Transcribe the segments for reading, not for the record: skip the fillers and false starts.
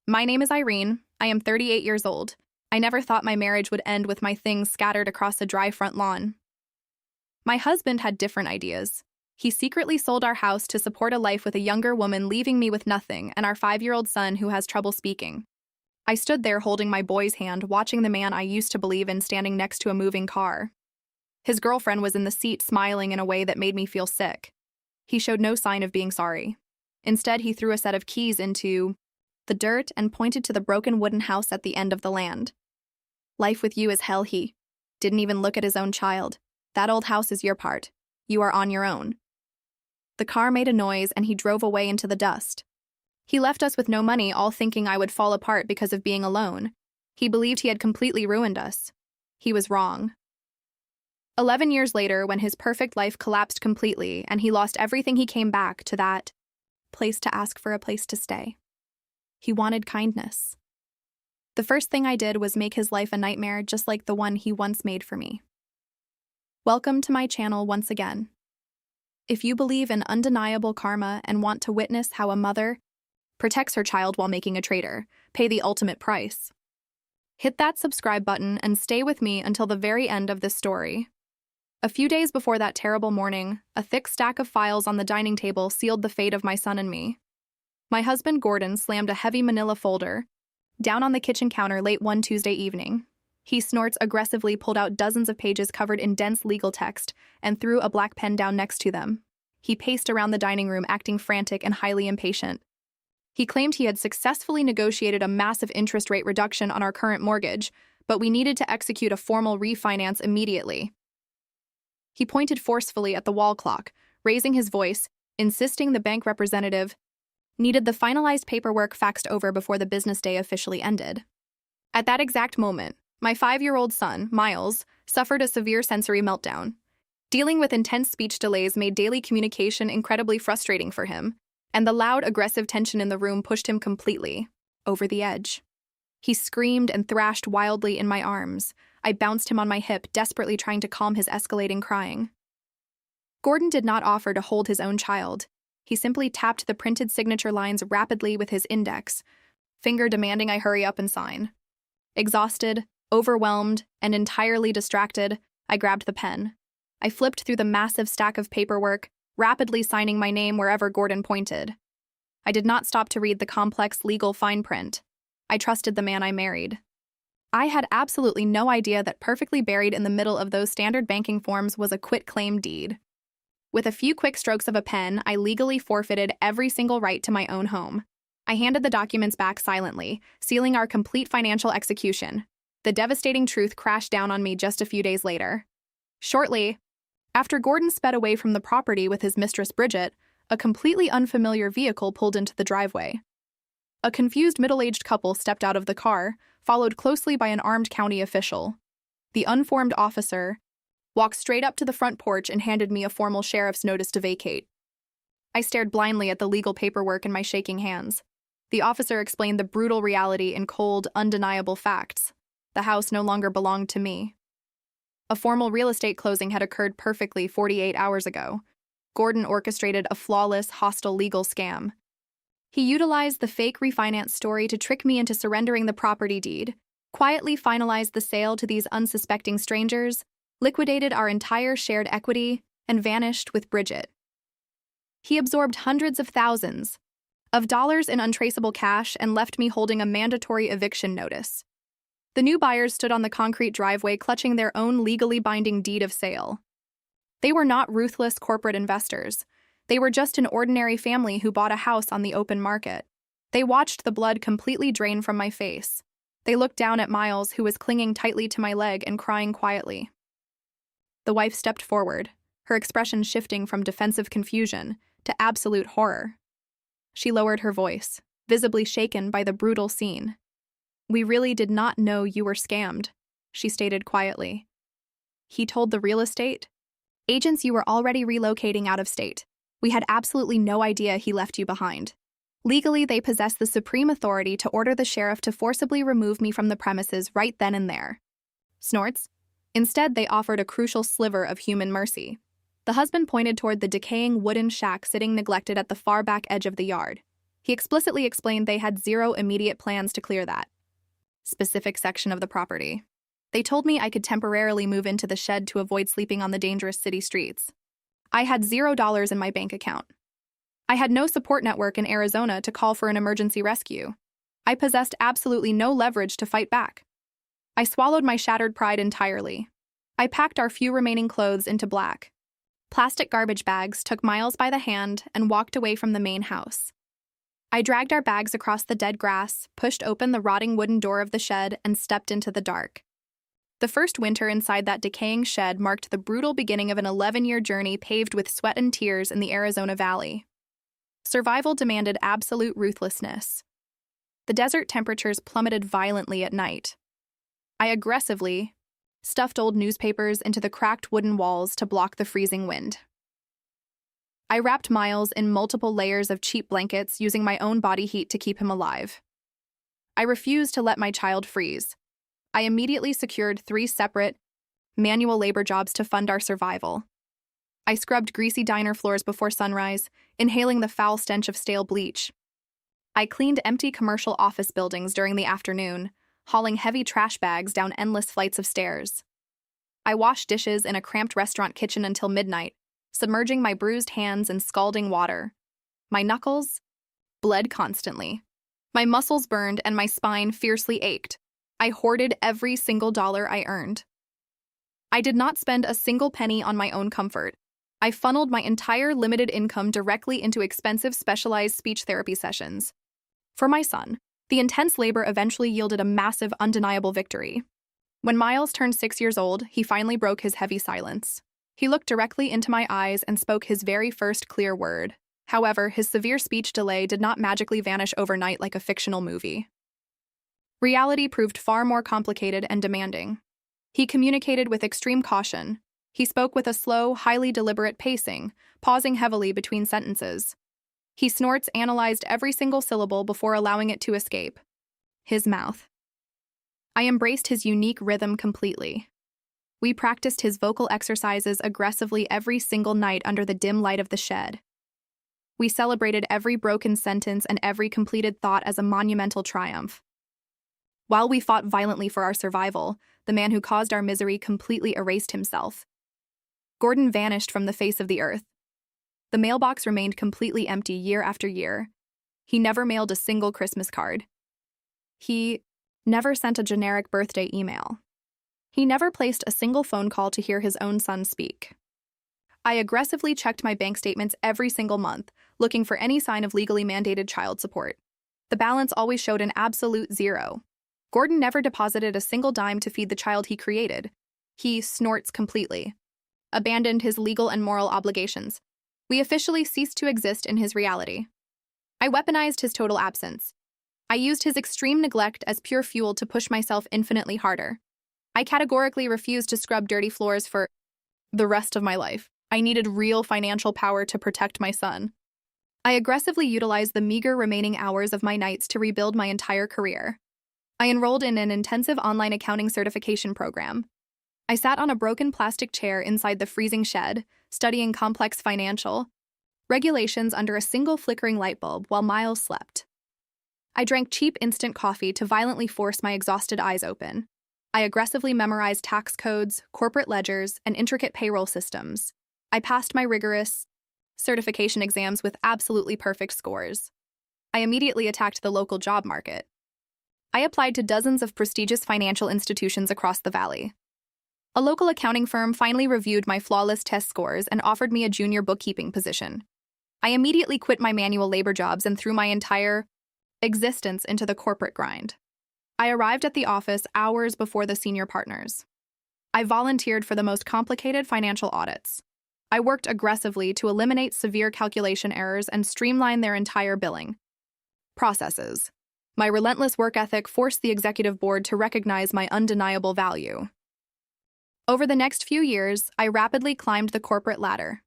My name is Irene. I am 38 years old. I never thought my marriage would end with my things scattered across a dry front lawn. My husband had different ideas. He secretly sold our house to support a life with a younger woman, leaving me with nothing and our 5-year-old son who has trouble speaking. I stood there holding my boy's hand, watching the man I used to believe in standing next to a moving car. His girlfriend was in the seat, smiling in a way that made me feel sick. He showed no sign of being sorry. Instead, he threw a set of keys into the dirt and pointed to the broken wooden house at the end of the land. Life with you is hell. He didn't even look at his own child. That old house is your part. You are on your own. The car made a noise and he drove away into the dust. He left us with no money, all thinking I would fall apart because of being alone. He believed he had completely ruined us. He was wrong. 11 years later, when his perfect life collapsed completely and he lost everything, he came back to that place to ask for a place to stay. He wanted kindness. The first thing I did was make his life a nightmare, just like the one he once made for me. Welcome to my channel once again. If you believe in undeniable karma and want to witness how a mother protects her child while making a traitor pay the ultimate price, hit that subscribe button and stay with me until the very end of this story. A few days before that terrible morning, a thick stack of files on the dining table sealed the fate of my son and me. My husband, Gordon, slammed a heavy manila folder down on the kitchen counter late one Tuesday evening. He snorts aggressively, pulled out dozens of pages covered in dense legal text, and threw a black pen down next to them. He paced around the dining room, acting frantic and highly impatient. He claimed he had successfully negotiated a massive interest rate reduction on our current mortgage, but we needed to execute a formal refinance immediately. He pointed forcefully at the wall clock, raising his voice, insisting the bank representative needed the finalized paperwork faxed over before the business day officially ended. At that exact moment, my 5-year-old son, Miles, suffered a severe sensory meltdown. Dealing with intense speech delays made daily communication incredibly frustrating for him, and the loud, aggressive tension in the room pushed him completely over the edge. He screamed and thrashed wildly in my arms. I bounced him on my hip, desperately trying to calm his escalating crying. Gordon did not offer to hold his own child. He simply tapped the printed signature lines rapidly with his index, finger demanding I hurry up and sign. Exhausted, overwhelmed, and entirely distracted, I grabbed the pen. I flipped through the massive stack of paperwork, rapidly signing my name wherever Gordon pointed. I did not stop to read the complex legal fine print. I trusted the man I married. I had absolutely no idea that perfectly buried in the middle of those standard banking forms was a quitclaim deed. With a few quick strokes of a pen, I legally forfeited every single right to my own home. I handed the documents back silently, sealing our complete financial execution. The devastating truth crashed down on me just a few days later. Shortly after Gordon sped away from the property with his mistress, Bridget, a completely unfamiliar vehicle pulled into the driveway. A confused middle-aged couple stepped out of the car, followed closely by an armed county official. The unformed officer walked straight up to the front porch and handed me a formal sheriff's notice to vacate. I stared blindly at the legal paperwork in my shaking hands. The officer explained the brutal reality in cold, undeniable facts. The house no longer belonged to me. A formal real estate closing had occurred perfectly 48 hours ago. Gordon orchestrated a flawless, hostile legal scam. He utilized the fake refinance story to trick me into surrendering the property deed, quietly finalized the sale to these unsuspecting strangers, liquidated our entire shared equity, and vanished with Bridget. He absorbed hundreds of thousands of dollars in untraceable cash and left me holding a mandatory eviction notice. The new buyers stood on the concrete driveway clutching their own legally binding deed of sale. They were not ruthless corporate investors. They were just an ordinary family who bought a house on the open market. They watched the blood completely drain from my face. They looked down at Miles, who was clinging tightly to my leg and crying quietly. The wife stepped forward, her expression shifting from defensive confusion to absolute horror. She lowered her voice, visibly shaken by the brutal scene. "We really did not know you were scammed," she stated quietly. "He told the real estate agents you were already relocating out of state. We had absolutely no idea he left you behind. Legally, they possess the supreme authority to order the sheriff to forcibly remove me from the premises right then and there." Snorts. Instead, they offered a crucial sliver of human mercy. The husband pointed toward the decaying wooden shack sitting neglected at the far back edge of the yard. He explicitly explained they had zero immediate plans to clear that specific section of the property. They told me I could temporarily move into the shed to avoid sleeping on the dangerous city streets. I had $0 in my bank account. I had no support network in Arizona to call for an emergency rescue. I possessed absolutely no leverage to fight back. I swallowed my shattered pride entirely. I packed our few remaining clothes into black plastic garbage bags, took Miles by the hand, and walked away from the main house. I dragged our bags across the dead grass, pushed open the rotting wooden door of the shed, and stepped into the dark. The first winter inside that decaying shed marked the brutal beginning of an 11-year journey paved with sweat and tears in the Arizona Valley. Survival demanded absolute ruthlessness. The desert temperatures plummeted violently at night. I aggressively stuffed old newspapers into the cracked wooden walls to block the freezing wind. I wrapped Miles in multiple layers of cheap blankets using my own body heat to keep him alive. I refused to let my child freeze. I immediately secured 3 separate, manual labor jobs to fund our survival. I scrubbed greasy diner floors before sunrise, inhaling the foul stench of stale bleach. I cleaned empty commercial office buildings during the afternoon, hauling heavy trash bags down endless flights of stairs. I washed dishes in a cramped restaurant kitchen until midnight, submerging my bruised hands in scalding water. My knuckles bled constantly. My muscles burned and my spine fiercely ached. I hoarded every single dollar I earned. I did not spend a single penny on my own comfort. I funneled my entire limited income directly into expensive specialized speech therapy sessions. For my son, the intense labor eventually yielded a massive, undeniable victory. When Miles turned 6 years old, he finally broke his heavy silence. He looked directly into my eyes and spoke his very first clear word. However, his severe speech delay did not magically vanish overnight like a fictional movie. Reality proved far more complicated and demanding. He communicated with extreme caution. He spoke with a slow, highly deliberate pacing, pausing heavily between sentences. He snorts analyzed every single syllable before allowing it to escape. His mouth. I embraced his unique rhythm completely. We practiced his vocal exercises aggressively every single night under the dim light of the shed. We celebrated every broken sentence and every completed thought as a monumental triumph. While we fought violently for our survival, the man who caused our misery completely erased himself. Gordon vanished from the face of the earth. The mailbox remained completely empty year after year. He never mailed a single Christmas card. He never sent a generic birthday email. He never placed a single phone call to hear his own son speak. I aggressively checked my bank statements every single month, looking for any sign of legally mandated child support. The balance always showed an absolute zero. Gordon never deposited a single dime to feed the child he created. He snorts completely. Abandoned his legal and moral obligations. We officially ceased to exist in his reality. I weaponized his total absence. I used his extreme neglect as pure fuel to push myself infinitely harder. I categorically refused to scrub dirty floors for the rest of my life. I needed real financial power to protect my son. I aggressively utilized the meager remaining hours of my nights to rebuild my entire career. I enrolled in an intensive online accounting certification program. I sat on a broken plastic chair inside the freezing shed, studying complex financial regulations under a single flickering light bulb while Miles slept. I drank cheap instant coffee to violently force my exhausted eyes open. I aggressively memorized tax codes, corporate ledgers, and intricate payroll systems. I passed my rigorous certification exams with absolutely perfect scores. I immediately attacked the local job market. I applied to dozens of prestigious financial institutions across the valley. A local accounting firm finally reviewed my flawless test scores and offered me a junior bookkeeping position. I immediately quit my manual labor jobs and threw my entire existence into the corporate grind. I arrived at the office hours before the senior partners. I volunteered for the most complicated financial audits. I worked aggressively to eliminate severe calculation errors and streamline their entire billing processes. My relentless work ethic forced the executive board to recognize my undeniable value. Over the next few years, I rapidly climbed the corporate ladder.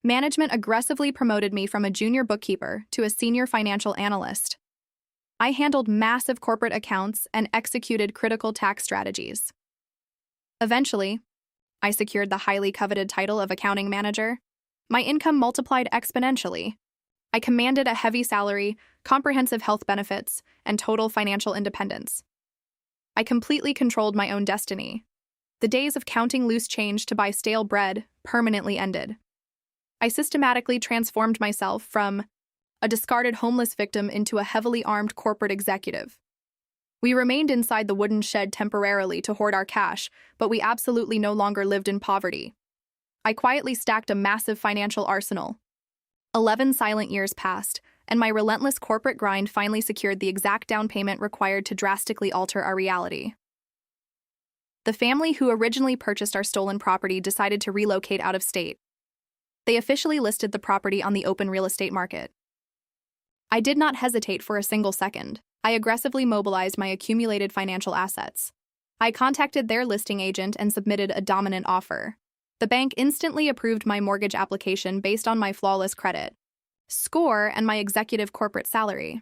Management aggressively promoted me from a junior bookkeeper to a senior financial analyst. I handled massive corporate accounts and executed critical tax strategies. Eventually, I secured the highly coveted title of accounting manager. My income multiplied exponentially. I commanded a heavy salary, comprehensive health benefits, and total financial independence. I completely controlled my own destiny. The days of counting loose change to buy stale bread permanently ended. I systematically transformed myself from a discarded homeless victim into a heavily armed corporate executive. We remained inside the wooden shed temporarily to hoard our cash, but we absolutely no longer lived in poverty. I quietly stacked a massive financial arsenal. 11 silent years passed, and my relentless corporate grind finally secured the exact down payment required to drastically alter our reality. The family who originally purchased our stolen property decided to relocate out of state. They officially listed the property on the open real estate market. I did not hesitate for a single second. I aggressively mobilized my accumulated financial assets. I contacted their listing agent and submitted a dominant offer. The bank instantly approved my mortgage application based on my flawless credit score and my executive corporate salary.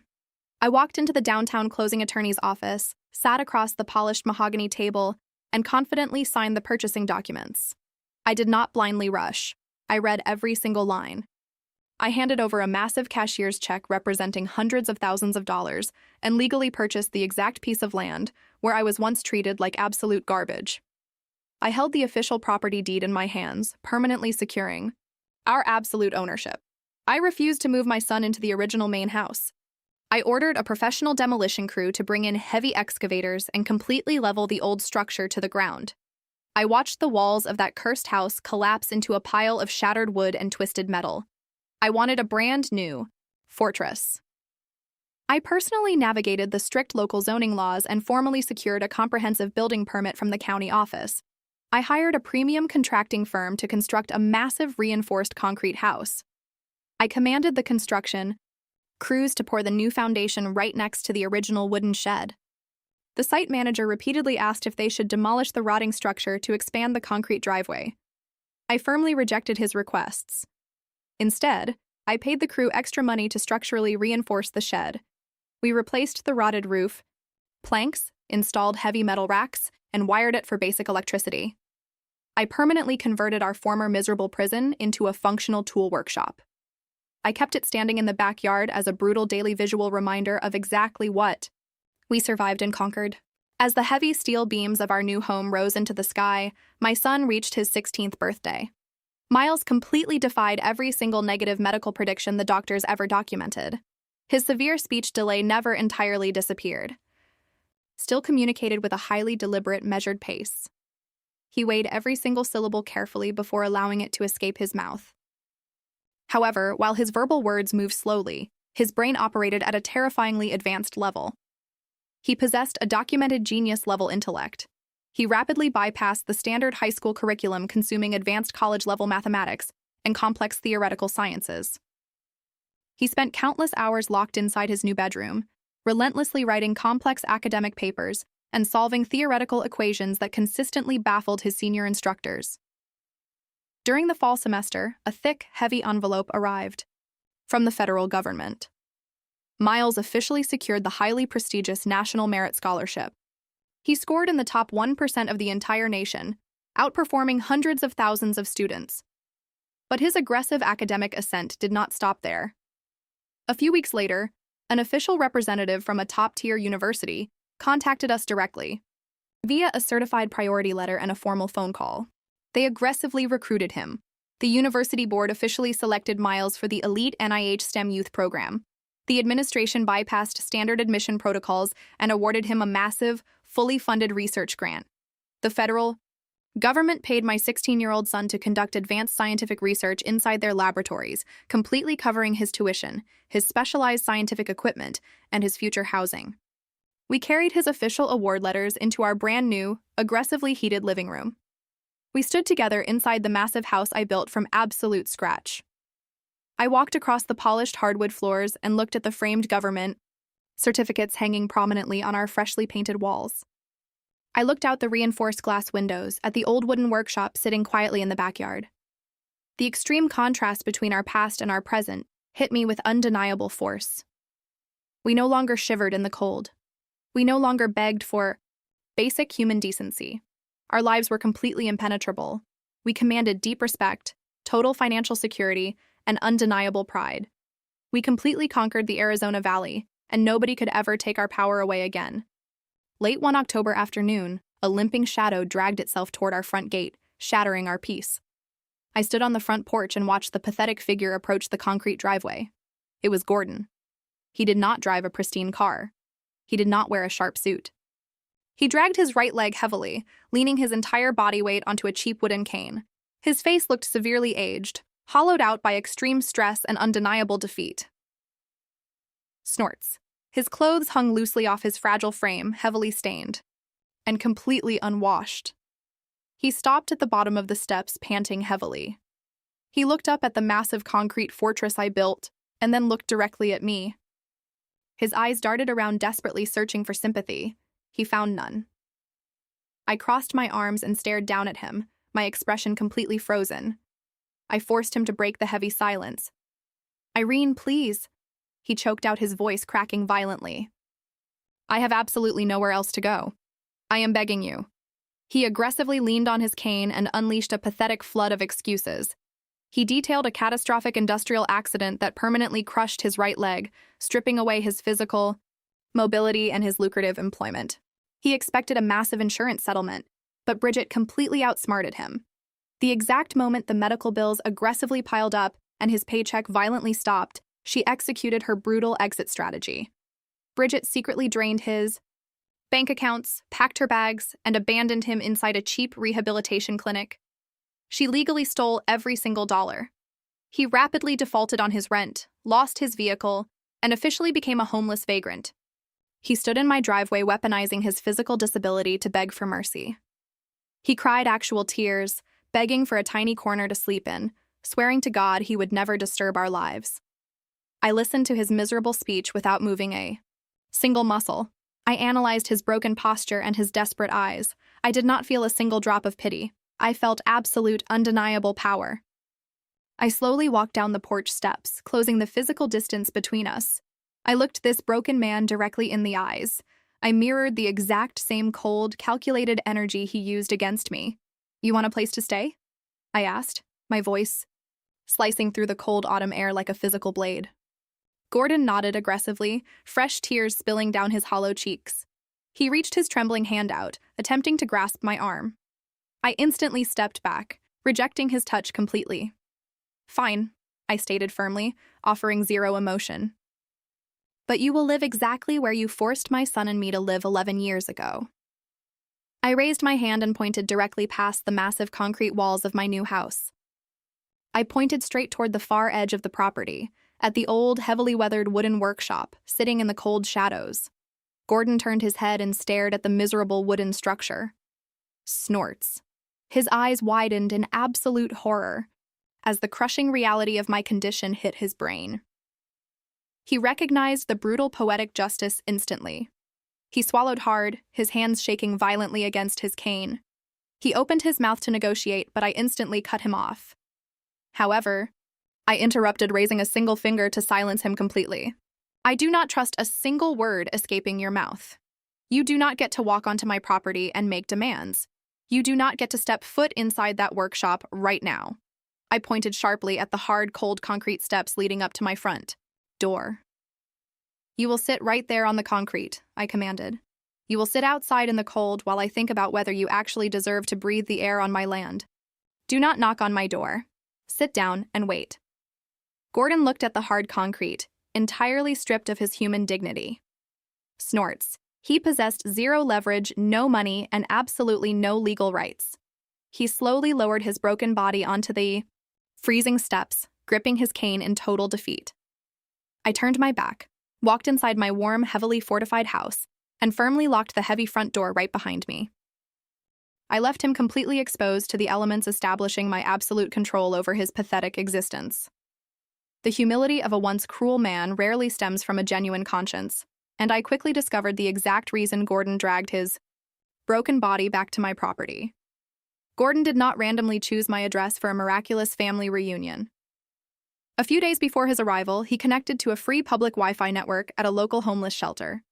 I walked into the downtown closing attorney's office, sat across the polished mahogany table, and confidently signed the purchasing documents. I did not blindly rush. I read every single line. I handed over a massive cashier's check representing hundreds of thousands of dollars and legally purchased the exact piece of land where I was once treated like absolute garbage. I held the official property deed in my hands, permanently securing our absolute ownership. I refused to move my son into the original main house. I ordered a professional demolition crew to bring in heavy excavators and completely level the old structure to the ground. I watched the walls of that cursed house collapse into a pile of shattered wood and twisted metal. I wanted a brand new fortress. I personally navigated the strict local zoning laws and formally secured a comprehensive building permit from the county office. I hired a premium contracting firm to construct a massive reinforced concrete house. I commanded the construction crews to pour the new foundation right next to the original wooden shed. The site manager repeatedly asked if they should demolish the rotting structure to expand the concrete driveway. I firmly rejected his requests. Instead, I paid the crew extra money to structurally reinforce the shed. We replaced the rotted roof, planks, installed heavy metal racks, and wired it for basic electricity. I permanently converted our former miserable prison into a functional tool workshop. I kept it standing in the backyard as a brutal daily visual reminder of exactly what we survived and conquered. As the heavy steel beams of our new home rose into the sky, my son reached his 16th birthday. Miles completely defied every single negative medical prediction the doctors ever documented. His severe speech delay never entirely disappeared. Still communicated with a highly deliberate, measured pace. He weighed every single syllable carefully before allowing it to escape his mouth. However, while his verbal words moved slowly, his brain operated at a terrifyingly advanced level. He possessed a documented genius-level intellect. He rapidly bypassed the standard high school curriculum, consuming advanced college-level mathematics and complex theoretical sciences. He spent countless hours locked inside his new bedroom, relentlessly writing complex academic papers and solving theoretical equations that consistently baffled his senior instructors. During the fall semester, a thick, heavy envelope arrived from the federal government. Miles officially secured the highly prestigious National Merit Scholarship. He scored in the top 1% of the entire nation, outperforming hundreds of thousands of students. But his aggressive academic ascent did not stop there. A few weeks later, an official representative from a top-tier university contacted us directly, via a certified priority letter and a formal phone call. They aggressively recruited him. The university board officially selected Miles for the elite NIH STEM youth program. The administration bypassed standard admission protocols and awarded him a massive, fully funded research grant. The federal government paid my 16-year-old son to conduct advanced scientific research inside their laboratories, completely covering his tuition, his specialized scientific equipment, and his future housing. We carried his official award letters into our brand new, aggressively heated living room. We stood together inside the massive house I built from absolute scratch. I walked across the polished hardwood floors and looked at the framed government certificates hanging prominently on our freshly painted walls. I looked out the reinforced glass windows at the old wooden workshop sitting quietly in the backyard. The extreme contrast between our past and our present hit me with undeniable force. We no longer shivered in the cold. We no longer begged for basic human decency. Our lives were completely impenetrable. We commanded deep respect, total financial security, and undeniable pride. We completely conquered the Arizona Valley, and nobody could ever take our power away again. Late one October afternoon, a limping shadow dragged itself toward our front gate, shattering our peace. I stood on the front porch and watched the pathetic figure approach the concrete driveway. It was Gordon. He did not drive a pristine car. He did not wear a sharp suit. He dragged his right leg heavily, leaning his entire body weight onto a cheap wooden cane. His face looked severely aged, hollowed out by extreme stress and undeniable defeat. Snorts. His clothes hung loosely off his fragile frame, heavily stained, and completely unwashed. He stopped at the bottom of the steps, panting heavily. He looked up at the massive concrete fortress I built, and then looked directly at me. His eyes darted around desperately searching for sympathy. He found none. I crossed my arms and stared down at him, my expression completely frozen. I forced him to break the heavy silence. "Irene, please." He choked out, his voice cracking violently. "I have absolutely nowhere else to go. I am begging you." He aggressively leaned on his cane and unleashed a pathetic flood of excuses. He detailed a catastrophic industrial accident that permanently crushed his right leg, stripping away his physical mobility and his lucrative employment. He expected a massive insurance settlement, but Bridget completely outsmarted him. The exact moment the medical bills aggressively piled up and his paycheck violently stopped, she executed her brutal exit strategy. Bridget secretly drained his bank accounts, packed her bags, and abandoned him inside a cheap rehabilitation clinic. She legally stole every single dollar. He rapidly defaulted on his rent, lost his vehicle, and officially became a homeless vagrant. He stood in my driveway, weaponizing his physical disability to beg for mercy. He cried actual tears, begging for a tiny corner to sleep in, swearing to God he would never disturb our lives. I listened to his miserable speech without moving a single muscle. I analyzed his broken posture and his desperate eyes. I did not feel a single drop of pity. I felt absolute, undeniable power. I slowly walked down the porch steps, closing the physical distance between us. I looked this broken man directly in the eyes. I mirrored the exact same cold, calculated energy he used against me. "You want a place to stay?" I asked, my voice slicing through the cold autumn air like a physical blade. Gordon nodded aggressively, fresh tears spilling down his hollow cheeks. He reached his trembling hand out, attempting to grasp my arm. I instantly stepped back, rejecting his touch completely. "Fine," I stated firmly, offering zero emotion. "But you will live exactly where you forced my son and me to live 11 years ago." I raised my hand and pointed directly past the massive concrete walls of my new house. I pointed straight toward the far edge of the property, at the old, heavily weathered wooden workshop, sitting in the cold shadows. Gordon turned his head and stared at the miserable wooden structure. Snorts. His eyes widened in absolute horror, as the crushing reality of my condition hit his brain. He recognized the brutal poetic justice instantly. He swallowed hard, his hands shaking violently against his cane. He opened his mouth to negotiate, but I instantly cut him off. However, I interrupted, raising a single finger to silence him completely. "I do not trust a single word escaping your mouth. You do not get to walk onto my property and make demands. You do not get to step foot inside that workshop right now." I pointed sharply at the hard, cold concrete steps leading up to my front door. "You will sit right there on the concrete," I commanded. "You will sit outside in the cold while I think about whether you actually deserve to breathe the air on my land. Do not knock on my door. Sit down and wait." Gordon looked at the hard concrete, entirely stripped of his human dignity. Snorts. He possessed zero leverage, no money, and absolutely no legal rights. He slowly lowered his broken body onto the freezing steps, gripping his cane in total defeat. I turned my back, walked inside my warm, heavily fortified house, and firmly locked the heavy front door right behind me. I left him completely exposed to the elements, establishing my absolute control over his pathetic existence. The humility of a once cruel man rarely stems from a genuine conscience, and I quickly discovered the exact reason Gordon dragged his broken body back to my property. Gordon did not randomly choose my address for a miraculous family reunion. A few days before his arrival, he connected to a free public Wi-Fi network at a local homeless shelter.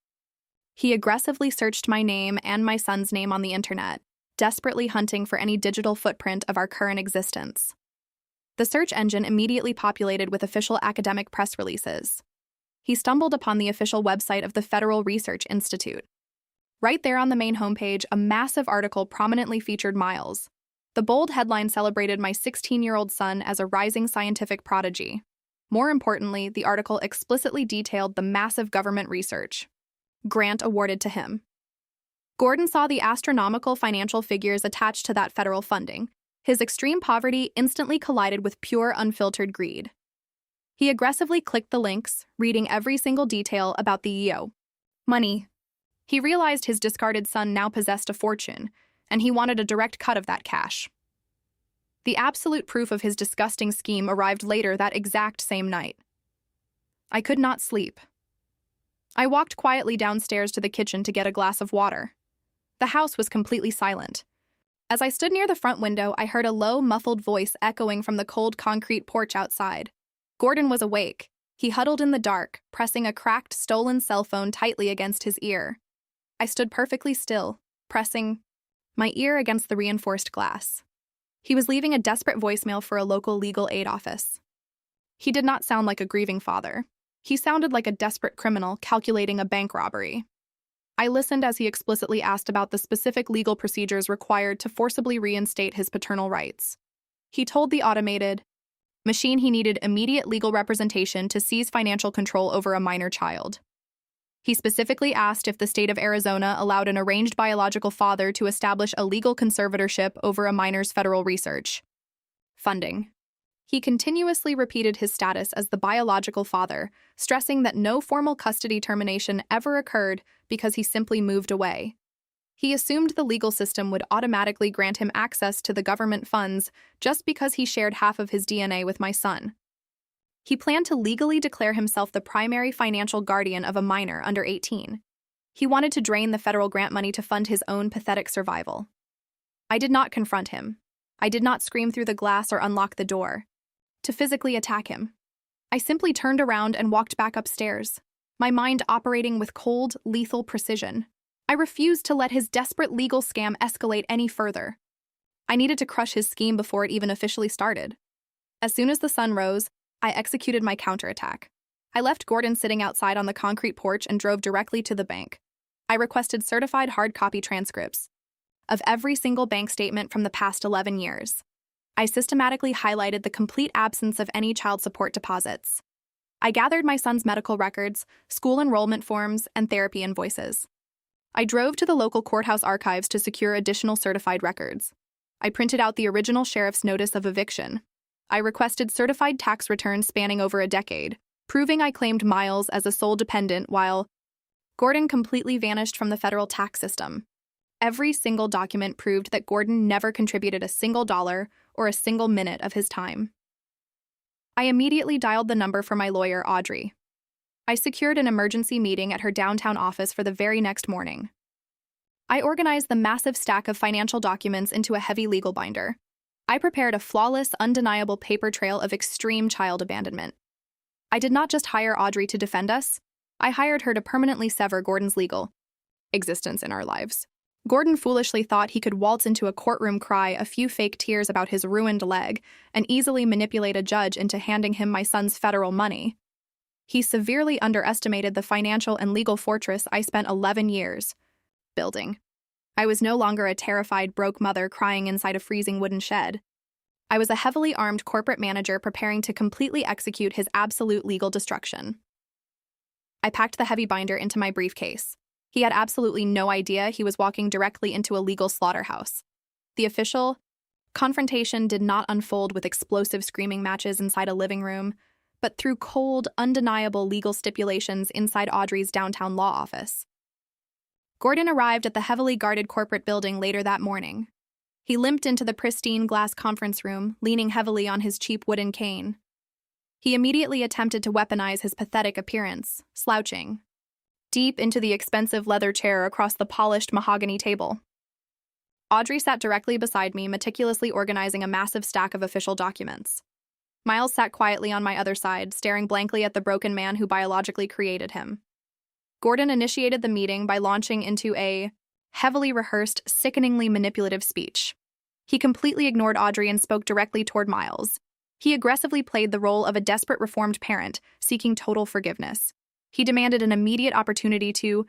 He aggressively searched my name and my son's name on the internet, desperately hunting for any digital footprint of our current existence. The search engine immediately populated with official academic press releases. he stumbled upon the official website of the Federal Research Institute. Right there on the main homepage, a massive article prominently featured Miles. The bold headline celebrated my 16-year-old son as a rising scientific prodigy. More importantly, the article explicitly detailed the massive government research grant awarded to him. Gordon saw the astronomical financial figures attached to that federal funding. His extreme poverty instantly collided with pure, unfiltered greed. He aggressively clicked the links, reading every single detail about the EO. Money. He realized his discarded son now possessed a fortune, and he wanted a direct cut of that cash. The absolute proof of his disgusting scheme arrived later that exact same night. I could not sleep. I walked quietly downstairs to the kitchen to get a glass of water. The house was completely silent. As I stood near the front window, I heard a low, muffled voice echoing from the cold concrete porch outside. Gordon was awake. He huddled in the dark, pressing a cracked, stolen cell phone tightly against his ear. I stood perfectly still, pressing my ear against the reinforced glass. He was leaving a desperate voicemail for a local legal aid office. He did not sound like a grieving father. He sounded like a desperate criminal calculating a bank robbery. I listened as he explicitly asked about the specific legal procedures required to forcibly reinstate his paternal rights. He told the automated machine he needed immediate legal representation to seize financial control over a minor child. He specifically asked if the state of Arizona allowed an arranged biological father to establish a legal conservatorship over a minor's federal research funding. He continuously repeated his status as the biological father, stressing that no formal custody termination ever occurred because he simply moved away. He assumed the legal system would automatically grant him access to the government funds just because he shared half of his DNA with my son. He planned to legally declare himself the primary financial guardian of a minor under 18. He wanted to drain the federal grant money to fund his own pathetic survival. I did not confront him. I did not scream through the glass or unlock the door to physically attack him. I simply turned around and walked back upstairs, my mind operating with cold, lethal precision. I refused to let his desperate legal scam escalate any further. I needed to crush his scheme before it even officially started. As soon as the sun rose, I executed my counterattack. I left Gordon sitting outside on the concrete porch and drove directly to the bank. I requested certified hard copy transcripts of every single bank statement from the past 11 years. I systematically highlighted the complete absence of any child support deposits. I gathered my son's medical records, school enrollment forms, and therapy invoices. I drove to the local courthouse archives to secure additional certified records. I printed out the original sheriff's notice of eviction. I requested certified tax returns spanning over a decade, proving I claimed Miles as a sole dependent while Gordon completely vanished from the federal tax system. Every single document proved that Gordon never contributed a single dollar or a single minute of his time. I immediately dialed the number for my lawyer, Audrey. I secured an emergency meeting at her downtown office for the very next morning. I organized the massive stack of financial documents into a heavy legal binder. I prepared a flawless, undeniable paper trail of extreme child abandonment. I did not just hire Audrey to defend us, I hired her to permanently sever Gordon's legal existence in our lives. Gordon foolishly thought he could waltz into a courtroom, cry a few fake tears about his ruined leg, and easily manipulate a judge into handing him my son's federal money. He severely underestimated the financial and legal fortress I spent 11 years building. I was no longer a terrified, broke mother crying inside a freezing wooden shed. I was a heavily armed corporate manager preparing to completely execute his absolute legal destruction. I packed the heavy binder into my briefcase. He had absolutely no idea he was walking directly into a legal slaughterhouse. The official confrontation did not unfold with explosive screaming matches inside a living room, but through cold, undeniable legal stipulations inside Audrey's downtown law office. Gordon arrived at the heavily guarded corporate building later that morning. He limped into the pristine glass conference room, leaning heavily on his cheap wooden cane. He immediately attempted to weaponize his pathetic appearance, slouching deep into the expensive leather chair across the polished mahogany table. Audrey sat directly beside me, meticulously organizing a massive stack of official documents. Miles sat quietly on my other side, staring blankly at the broken man who biologically created him. Gordon initiated the meeting by launching into a heavily rehearsed, sickeningly manipulative speech. He completely ignored Audrey and spoke directly toward Miles. He aggressively played the role of a desperate reformed parent, seeking total forgiveness. He demanded an immediate opportunity to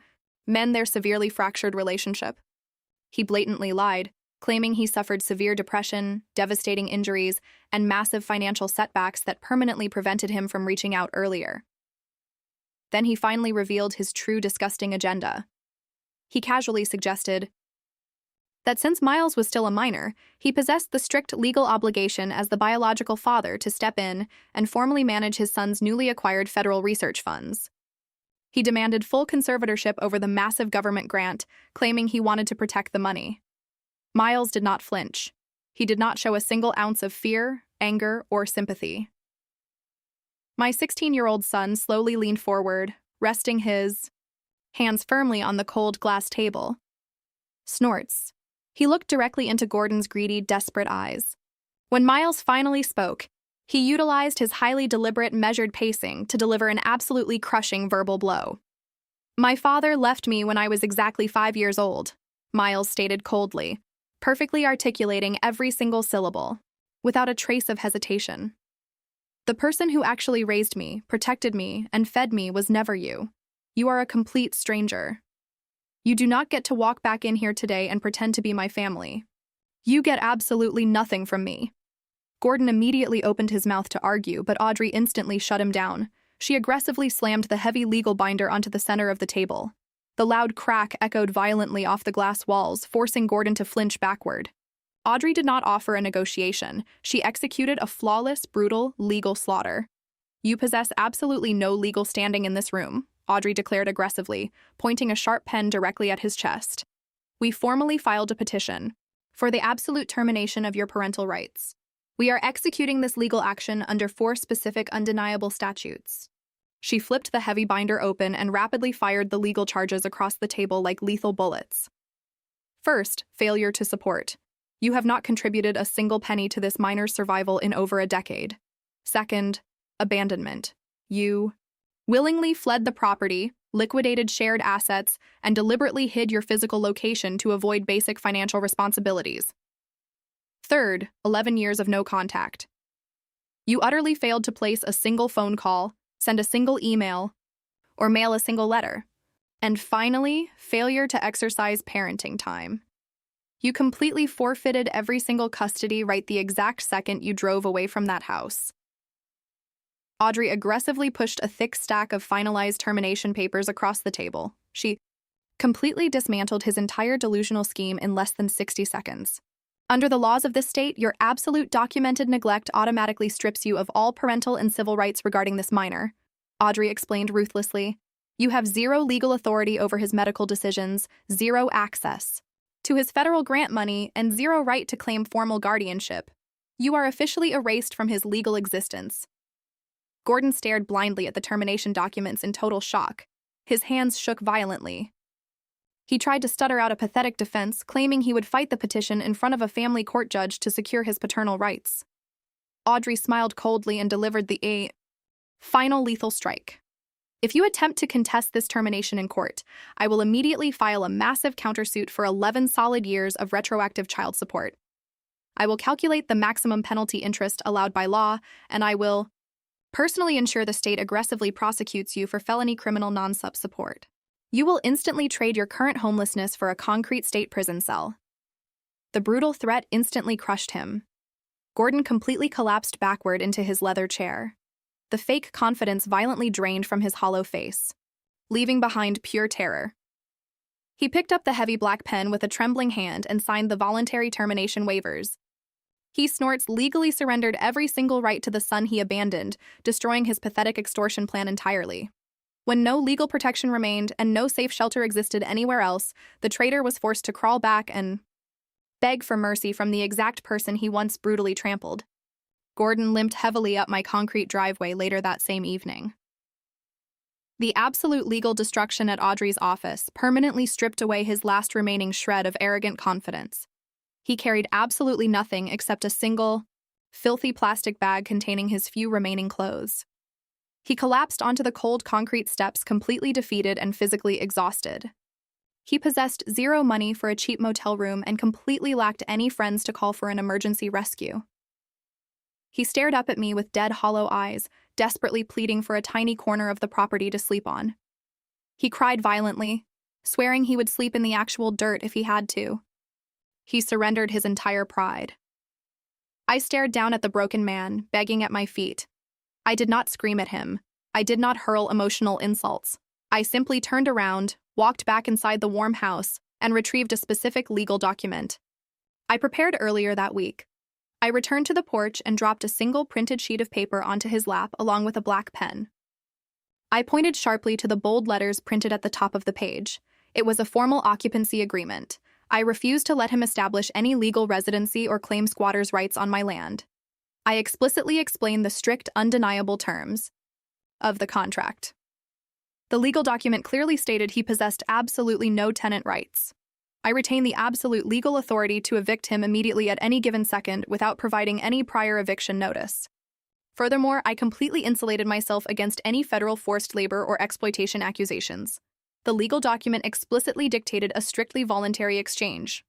mend their severely fractured relationship. He blatantly lied, claiming he suffered severe depression, devastating injuries, and massive financial setbacks that permanently prevented him from reaching out earlier. Then he finally revealed his true disgusting agenda. He casually suggested that since Miles was still a minor, he possessed the strict legal obligation as the biological father to step in and formally manage his son's newly acquired federal research funds. He demanded full conservatorship over the massive government grant, claiming he wanted to protect the money. Miles did not flinch. He did not show a single ounce of fear, anger, or sympathy. My 16-year-old son slowly leaned forward, resting his hands firmly on the cold glass table. Snorts. He looked directly into Gordon's greedy, desperate eyes. When Miles finally spoke, he utilized his highly deliberate, measured pacing to deliver an absolutely crushing verbal blow. "My father left me when I was exactly 5 years old," Miles stated coldly, perfectly articulating every single syllable, without a trace of hesitation. "The person who actually raised me, protected me, and fed me was never you. You are a complete stranger. You do not get to walk back in here today and pretend to be my family. You get absolutely nothing from me." Gordon immediately opened his mouth to argue, but Audrey instantly shut him down. She aggressively slammed the heavy legal binder onto the center of the table. The loud crack echoed violently off the glass walls, forcing Gordon to flinch backward. Audrey did not offer a negotiation. She executed a flawless, brutal, legal slaughter. "You possess absolutely no legal standing in this room," Audrey declared aggressively, pointing a sharp pen directly at his chest. "We formally filed a petition for the absolute termination of your parental rights. We are executing this legal action under 4 specific undeniable statutes." She flipped the heavy binder open and rapidly fired the legal charges across the table like lethal bullets. First, failure to support. You have not contributed a single penny to this minor's survival in over a decade. Second, abandonment. You willingly fled the property, liquidated shared assets, and deliberately hid your physical location to avoid basic financial responsibilities. Third, 11 years of no contact. You utterly failed to place a single phone call, send a single email, or mail a single letter. And finally, failure to exercise parenting time. You completely forfeited every single custody right the exact second you drove away from that house. Audrey aggressively pushed a thick stack of finalized termination papers across the table. She completely dismantled his entire delusional scheme in less than 60 seconds. Under the laws of this state, your absolute documented neglect automatically strips you of all parental and civil rights regarding this minor, Audrey explained ruthlessly. You have zero legal authority over his medical decisions, zero access to his federal grant money, and zero right to claim formal guardianship. You are officially erased from his legal existence. Gordon stared blindly at the termination documents in total shock. His hands shook violently. He tried to stutter out a pathetic defense, claiming he would fight the petition in front of a family court judge to secure his paternal rights. Audrey smiled coldly and delivered the final lethal strike. "If you attempt to contest this termination in court, I will immediately file a massive countersuit for 11 solid years of retroactive child support. I will calculate the maximum penalty interest allowed by law, and I will personally ensure the state aggressively prosecutes you for felony criminal non-sup support. You will instantly trade your current homelessness for a concrete state prison cell." The brutal threat instantly crushed him. Gordon completely collapsed backward into his leather chair. The fake confidence violently drained from his hollow face, leaving behind pure terror. He picked up the heavy black pen with a trembling hand and signed the voluntary termination waivers. He snorts legally surrendered every single right to the son he abandoned, destroying his pathetic extortion plan entirely. When no legal protection remained and no safe shelter existed anywhere else, the traitor was forced to crawl back and beg for mercy from the exact person he once brutally trampled. Gordon limped heavily up my concrete driveway later that same evening. The absolute legal destruction at Audrey's office permanently stripped away his last remaining shred of arrogant confidence. He carried absolutely nothing except a single, filthy plastic bag containing his few remaining clothes. He collapsed onto the cold concrete steps, completely defeated and physically exhausted. He possessed zero money for a cheap motel room and completely lacked any friends to call for an emergency rescue. He stared up at me with dead, hollow eyes, desperately pleading for a tiny corner of the property to sleep on. He cried violently, swearing he would sleep in the actual dirt if he had to. He surrendered his entire pride. I stared down at the broken man, begging at my feet. I did not scream at him. I did not hurl emotional insults. I simply turned around, walked back inside the warm house, and retrieved a specific legal document. I prepared earlier that week. I returned to the porch and dropped a single printed sheet of paper onto his lap along with a black pen. I pointed sharply to the bold letters printed at the top of the page. It was a formal occupancy agreement. I refused to let him establish any legal residency or claim squatters' rights on my land. I explicitly explained the strict, undeniable terms of the contract. The legal document clearly stated he possessed absolutely no tenant rights. I retain the absolute legal authority to evict him immediately at any given second without providing any prior eviction notice. Furthermore, I completely insulated myself against any federal forced labor or exploitation accusations. The legal document explicitly dictated a strictly voluntary exchange.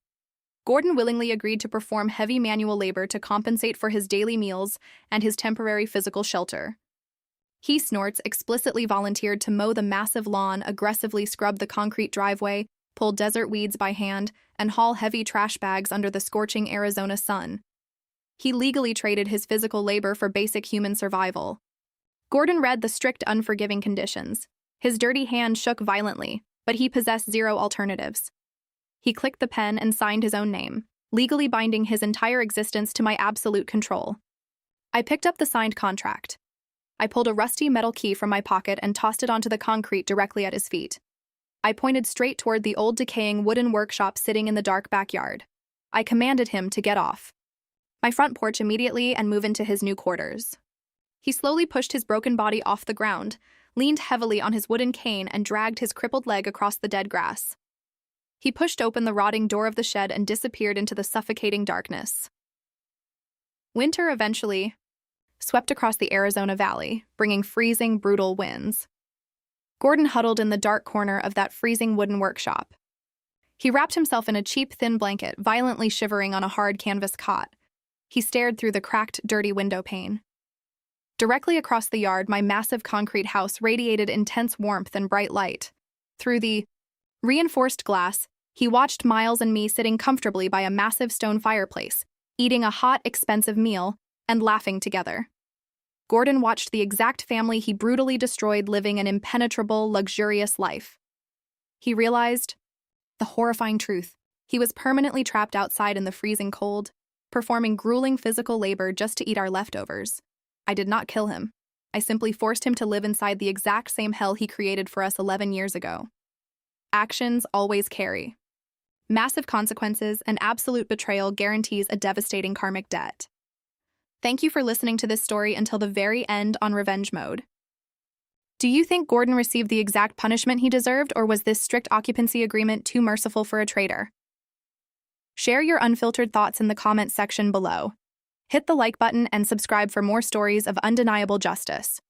Gordon willingly agreed to perform heavy manual labor to compensate for his daily meals and his temporary physical shelter. He Snorts explicitly volunteered to mow the massive lawn, aggressively scrub the concrete driveway, pull desert weeds by hand, and haul heavy trash bags under the scorching Arizona sun. He legally traded his physical labor for basic human survival. Gordon read the strict, unforgiving conditions. His dirty hand shook violently, but he possessed zero alternatives. He clicked the pen and signed his own name, legally binding his entire existence to my absolute control. I picked up the signed contract. I pulled a rusty metal key from my pocket and tossed it onto the concrete directly at his feet. I pointed straight toward the old decaying wooden workshop sitting in the dark backyard. I commanded him to get off my front porch immediately and move into his new quarters. He slowly pushed his broken body off the ground, leaned heavily on his wooden cane, and dragged his crippled leg across the dead grass. He pushed open the rotting door of the shed and disappeared into the suffocating darkness. Winter eventually swept across the Arizona Valley, bringing freezing, brutal winds. Gordon huddled in the dark corner of that freezing wooden workshop. He wrapped himself in a cheap, thin blanket, violently shivering on a hard canvas cot. He stared through the cracked, dirty window pane. Directly across the yard, my massive concrete house radiated intense warmth and bright light. Through the reinforced glass, he watched Miles and me sitting comfortably by a massive stone fireplace, eating a hot, expensive meal, and laughing together. Gordon watched the exact family he brutally destroyed living an impenetrable, luxurious life. He realized the horrifying truth. He was permanently trapped outside in the freezing cold, performing grueling physical labor just to eat our leftovers. I did not kill him. I simply forced him to live inside the exact same hell he created for us 11 years ago. Actions always carry massive consequences, and absolute betrayal guarantees a devastating karmic debt. Thank you for listening to this story until the very end on Revenge Mode. Do you think Gordon received the exact punishment he deserved, or was this strict occupancy agreement too merciful for a traitor? Share your unfiltered thoughts in the comments section below. Hit the like button and subscribe for more stories of undeniable justice.